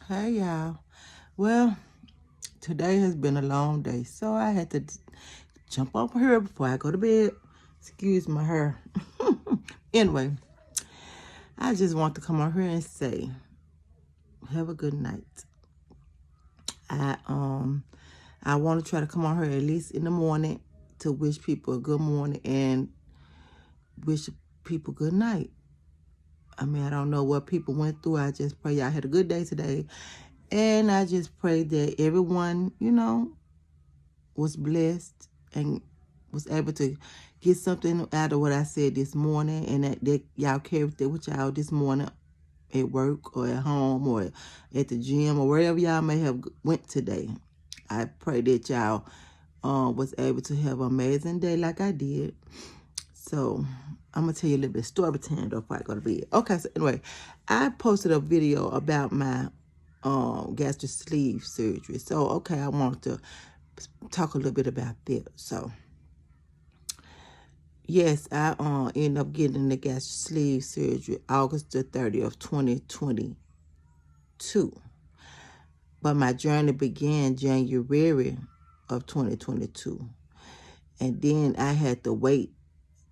Hey y'all. Well, today has been a long day, so I had to jump up here before I go to bed. Excuse my hair. Anyway, I just want to come on here and say, have a good night. I I want to try to come on here at least in the morning to wish people a good morning and wish people good night. I mean, I don't know what people went through. I just pray y'all had a good day today. And I just pray that everyone, was blessed and was able to get something out of what I said this morning, and that y'all carried that with y'all this morning at work or at home or at the gym or wherever y'all may have went today. I pray that y'all was able to have an amazing day like I did. So I'm going to tell you a little bit of story time before I go to bed. Okay, so anyway, I posted a video about my gastric sleeve surgery. So, okay, I want to talk a little bit about that. So, yes, I ended up getting the gastric sleeve surgery August the 30th, 2022. But my journey began January of 2022. And then I had to wait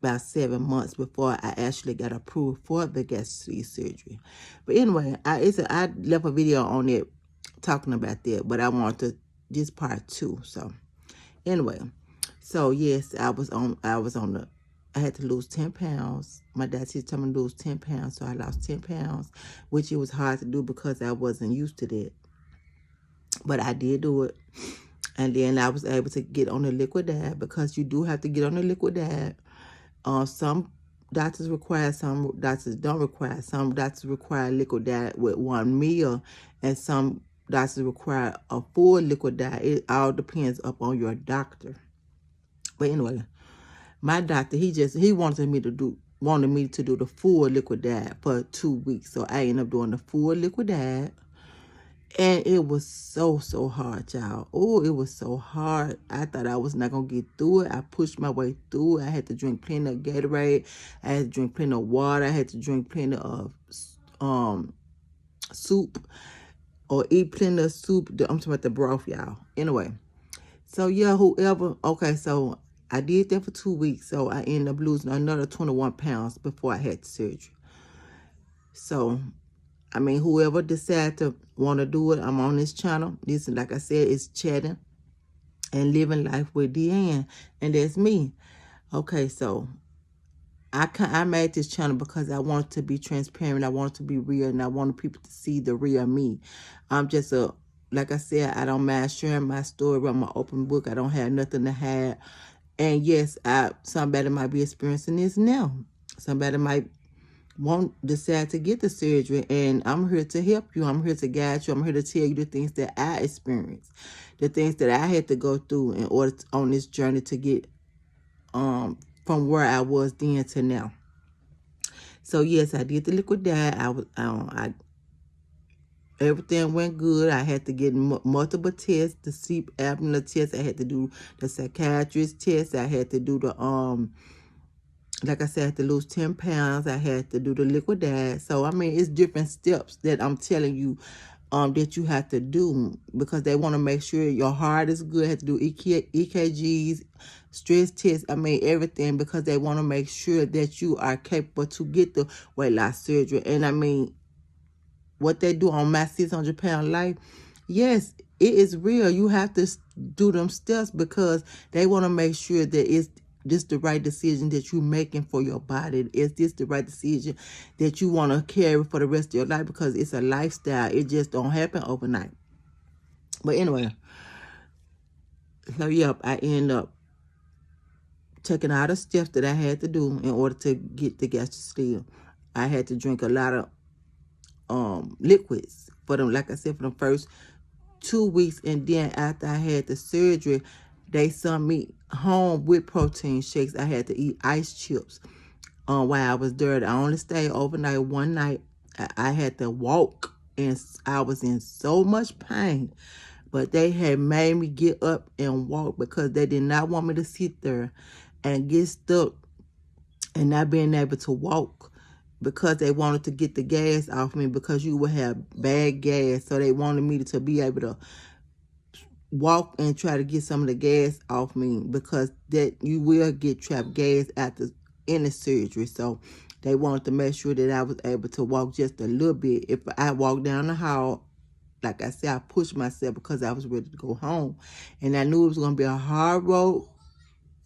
about 7 months before I actually got approved for the gastric sleeve surgery. But anyway, I left a video on it talking about that, but I want to this part too. So anyway, so yes, I had to lose 10 pounds. My dad told me to lose 10 pounds, so I lost 10 pounds, which it was hard to do because I wasn't used to that. But I did do it. And then I was able to get on the liquid diet, because you do have to get on the liquid diet. Some doctors require, some doctors don't require. Some doctors require liquid diet with one meal, and some doctors require a full liquid diet. It all depends upon your doctor. But anyway, my doctor, he wanted me to do the full liquid diet for 2 weeks. So I ended up doing the full liquid diet. And it was so hard, y'all. Oh, it was so hard. I thought I was not going to get through it. I pushed my way through it. I had to drink plenty of Gatorade. I had to drink plenty of water. I had to drink plenty of soup, or eat plenty of soup. I'm talking about the broth, y'all. Anyway, so yeah, okay, so I did that for 2 weeks. So I ended up losing another 21 pounds before I had the surgery. So I mean, whoever decides to want to do it, I'm on this channel. This, like I said, is chatting and living life with Deanne, and that's me. Okay, so I made this channel because I want to be transparent. I want to be real, and I want people to see the real me. I'm just like I said, I don't mind sharing my story. I'm an open book. I don't have nothing to hide. And yes, somebody might be experiencing this now. Somebody might won't decide to get the surgery, and I'm here to help you. I'm here to guide you. I'm here to tell you the things that I experienced, the things that I had to go through in order on this journey to get from where I was then to now. So yes, I did the liquid diet. Everything went good. I had to get multiple tests, the sleep apnea test. I had to do the psychiatrist test. I had to do the like I said, I had to lose 10 pounds. I had to do the liquid diet. So, I mean, it's different steps that I'm telling you that you have to do, because they want to make sure your heart is good. I had to do EKGs, stress tests. I mean, everything, because they want to make sure that you are capable to get the weight loss surgery. And, I mean, what they do on my 600-pound life, yes, it is real. You have to do them steps, because they want to make sure that it's this the right decision that you're making for your body. Is this the right decision that you want to carry for the rest of your life? Because it's a lifestyle. It just don't happen overnight. But anyway, so yep, I end up taking all the steps that I had to do in order to get the gastric sleeve. I had to drink a lot of liquids for them, like I said, for the first 2 weeks. And then after I had the surgery, they sent me home with protein shakes. I had to eat ice chips while I was there. I only stayed overnight one night. I had to walk, and I was in so much pain. But they had made me get up and walk, because they did not want me to sit there and get stuck and not being able to walk, because they wanted to get the gas off me because you would have bad gas. So they wanted me to be able to walk and try to get some of the gas off me because that you will get trapped gas after any surgery. So they wanted to make sure that I was able to walk just a little bit. If I walk down the hall, like I said, I pushed myself because I was ready to go home. And I knew it was going to be a hard road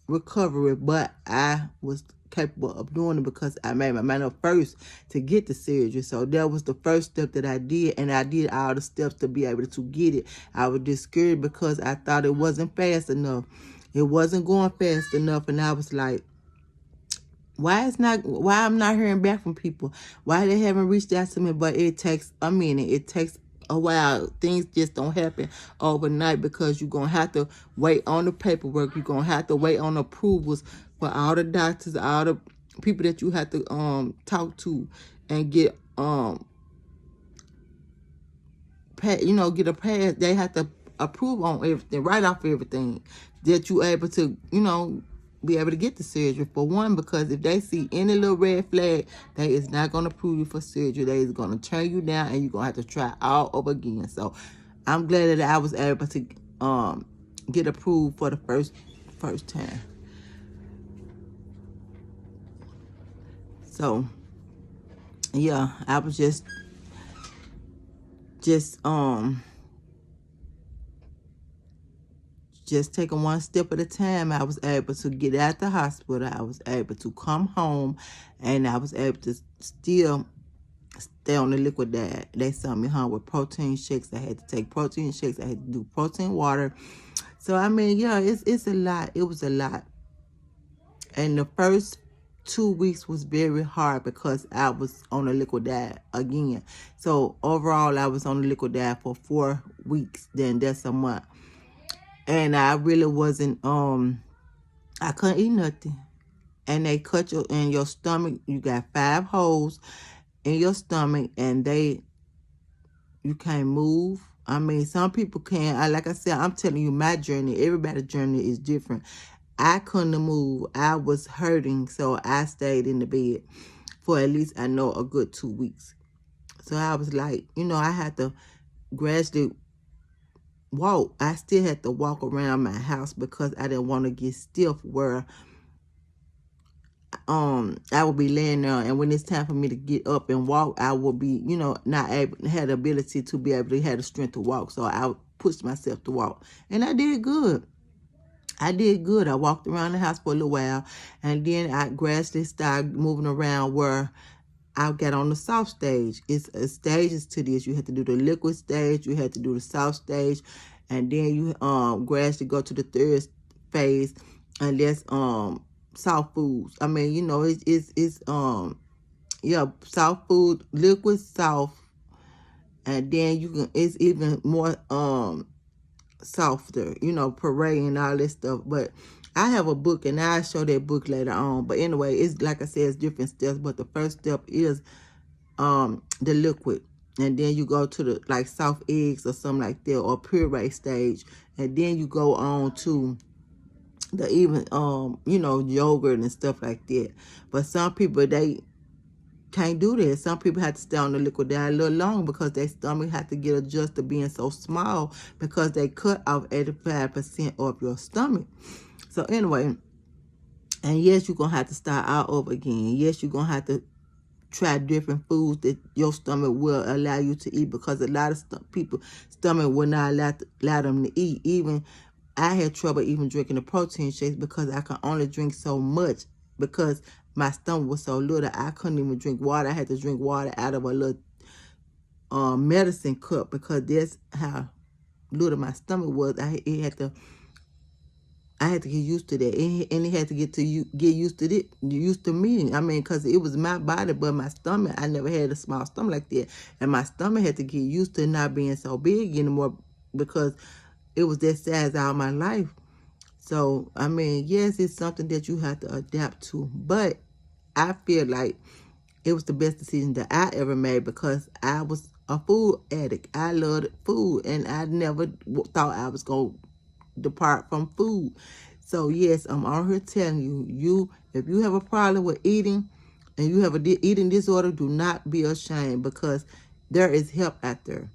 recovery, but I was capable of doing it because I made my mind up first to get the surgery. So that was the first step that I did, and I did all the steps to be able to get it. I was discouraged because I thought it wasn't fast enough. It wasn't going fast enough, and I was like, why I'm not hearing back from people? Why they haven't reached out to me? But it takes a minute. It takes a while. Things just don't happen overnight because you're going to have to wait on the paperwork. You're going to have to wait on approvals for all the doctors, all the people that you have to talk to and get get a pass. They have to approve on everything, right off everything that you able to, be able to get the surgery. For one, because if they see any little red flag, they is not going to approve you for surgery. They is going to turn you down, and you're going to have to try all over again. So I'm glad that I was able to get approved for the first time. So yeah, I was just taking one step at a time. I was able to get out the hospital. I was able to come home, and I was able to still stay on the liquid diet. They sent me home with protein shakes. I had to take protein shakes. I had to do protein water. So I mean, yeah, it's a lot. It was a lot. And the first 2 weeks was very hard because I was on a liquid diet again. So overall, I was on the liquid diet for 4 weeks. Then that's a month. And I really wasn't, I couldn't eat nothing. And they cut you in your stomach. You got 5 holes in your stomach, and you can't move. I mean, some people can. Like I said, I'm telling you my journey. Everybody's journey is different. I couldn't move. I was hurting, so I stayed in the bed for at least, I know, a good 2 weeks. So I was like, I had to gradually walk. I still had to walk around my house because I didn't want to get stiff where I would be laying there, and when it's time for me to get up and walk, I would be, not able, had the ability to be able to have the strength to walk. So I pushed myself to walk, and I did good. I did good. I walked around the house for a little while, and then I gradually started moving around where I got on the soft stage. It's stages to this. You have to do the liquid stage, you have to do the soft stage, and then you gradually go to the third phase, and that's soft foods. I mean, it's soft food, liquid, soft, and then it's even more softer, puree and all this stuff. But I have a book, and I'll show that book later on. But anyway, it's like I said, it's different steps. But the first step is the liquid, and then you go to the like soft eggs or something like that, or puree stage, and then you go on to the even yogurt and stuff like that. But some people, they can't do that. Some people have to stay on the liquid diet a little long because their stomach have to get adjusted to being so small because they cut off 85% of your stomach. So anyway, and yes, you're going to have to start all over again. Yes, you're going to have to try different foods that your stomach will allow you to eat, because a lot of people stomach will not allow them to eat. Even I had trouble even drinking the protein shakes because I could only drink so much because my stomach was so little. I couldn't even drink water. I had to drink water out of a little medicine cup because that's how little my stomach was. I had to get used to that, and it had to get used to me. I mean, because it was my body, but my stomach, I never had a small stomach like that, and my stomach had to get used to not being so big anymore because it was that size all my life. So I mean, yes, it's something that you have to adapt to, but I feel like it was the best decision that I ever made because I was a food addict. I loved food, and I never thought I was going to depart from food. So yes, I'm on here telling you, if you have a problem with eating, and you have a eating disorder, do not be ashamed, because there is help out there.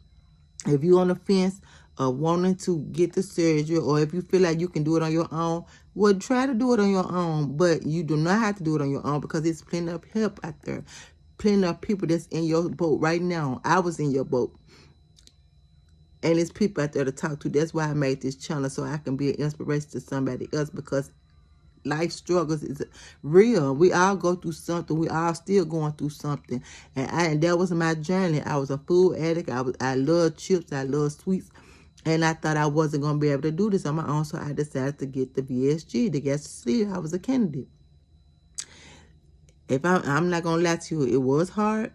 If you're on the fence of wanting to get the surgery, or if you feel like you can do it on your own, well, try to do it on your own. But you do not have to do it on your own, because there's plenty of help out there. Plenty of people that's in your boat right now. I was in your boat. And there's people out there to talk to. That's why I made this channel, so I can be an inspiration to somebody else, because life struggles is real. We all go through something. We all still going through something. And that was my journey. I was a food addict. I love chips. I love sweets. And I thought I wasn't going to be able to do this on my own, so I decided to get the VSG, the gastric. I was a candidate. If I'm not going to lie to you, it was hard.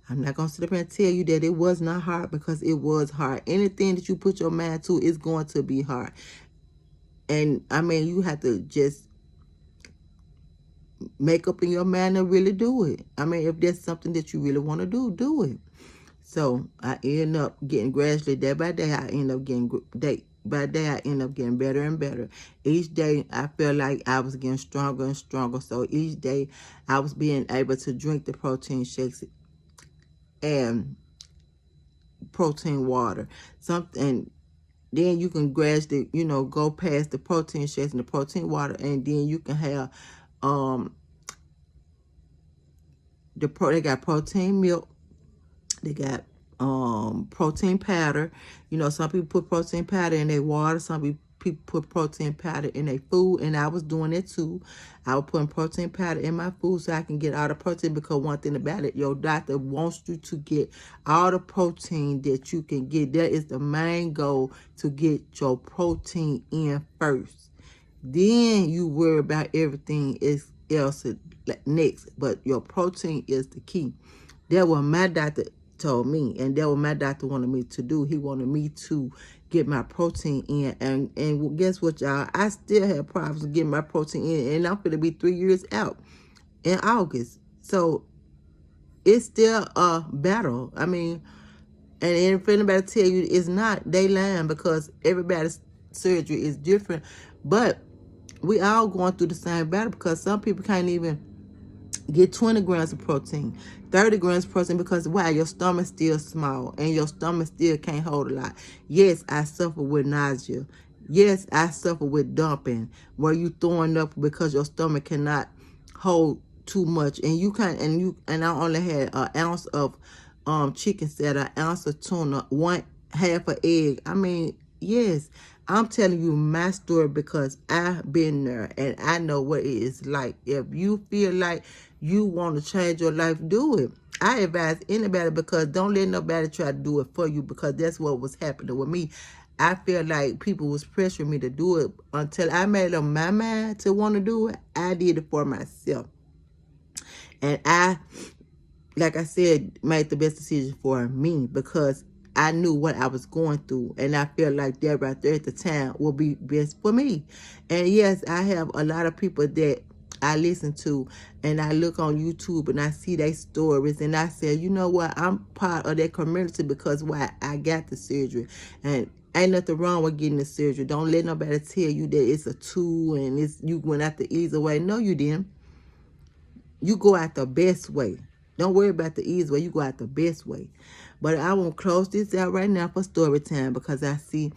I'm not going to sit up and tell you that it was not hard, because it was hard. Anything that you put your mind to is going to be hard. And, I mean, you have to just make up in your mind to really do it. I mean, if there's something that you really want to do, do it. So I end up getting gradually, day by day, I end up getting, day by day, I end up getting better and better. Each day, I felt like I was getting stronger and stronger. So each day, I was being able to drink the protein shakes and protein water. Something. Then you can gradually, go past the protein shakes and the protein water, and then you can have, they got protein milk, they got protein powder. Some people put protein powder in their water, some people put protein powder in their food, and I was doing it too. I was putting protein powder in my food so I can get all the protein, because one thing about it, your doctor wants you to get all the protein that you can get. That is the main goal, to get your protein in first. Then you worry about everything else next, but your protein is the key. That was my doctor told me, and that what my doctor wanted me to do. He wanted me to get my protein in, and guess what, y'all? I still have problems getting my protein in, and I'm going to be 3 years out in August. So it's still a battle. I mean, and if anybody tell you it's not, they lying, because everybody's surgery is different. But we all going through the same battle, because some people can't even get 20 grams of protein, 30 grams of protein, because why? Your stomach's still small, and your stomach still can't hold a lot. Yes, I suffer with nausea. Yes, I suffer with dumping, where you throwing up because your stomach cannot hold too much, and you can't. And I only had an ounce of chicken salad, an ounce of tuna, half an egg. I mean, yes, I'm telling you my story, because I've been there and I know what it is like. If you feel like you want to change your life, do it. I advise anybody, because don't let nobody try to do it for you, because that's what was happening with me. I feel like people was pressuring me to do it until I made up my mind to want to do it. I did it for myself. And I, like I said, made the best decision for me, because I knew what I was going through, and I felt like that right there at the time will be best for me. And yes, I have a lot of people that I listen to, and I look on YouTube and I see their stories, and I say, you know what, I'm part of that community, because why? I got the surgery, and ain't nothing wrong with getting the surgery. Don't let nobody tell you that it's a tool and you went out the easy way. No, you didn't. You go out the best way. Don't worry about the easy way. You go out the best way. But I won't close this out right now for story time, because I see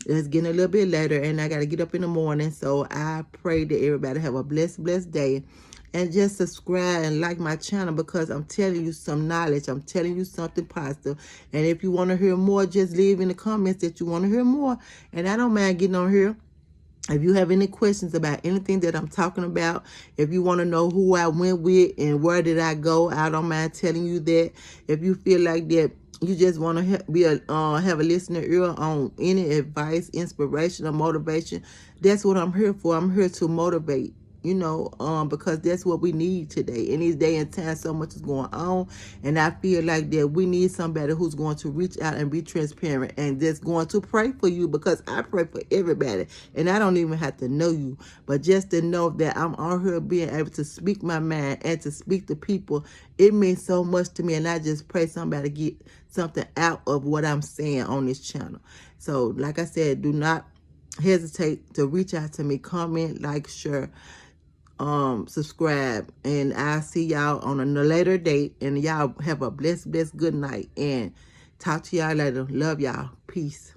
it's getting a little bit later and I got to get up in the morning. So I pray that everybody have a blessed day. And just subscribe and like my channel, because I'm telling you some knowledge. I'm telling you something positive. And if you want to hear more, just leave in the comments that you want to hear more. And I don't mind getting on here. If you have any questions about anything that I'm talking about, if you want to know who I went with and where did I go, I don't mind telling you that. If you feel like that you just want to have a listening ear on any advice, inspiration, or motivation, that's what I'm here for. I'm here to motivate. Because that's what we need today. In these day and time, so much is going on. And I feel like that we need somebody who's going to reach out and be transparent and just going to pray for you, because I pray for everybody. And I don't even have to know you. But just to know that I'm on here being able to speak my mind and to speak to people, it means so much to me. And I just pray somebody get something out of what I'm saying on this channel. So, like I said, do not hesitate to reach out to me, comment, like, share. subscribe. And I'll see y'all on a later date. And y'all have a blessed good night. And talk to y'all later. Love y'all. Peace.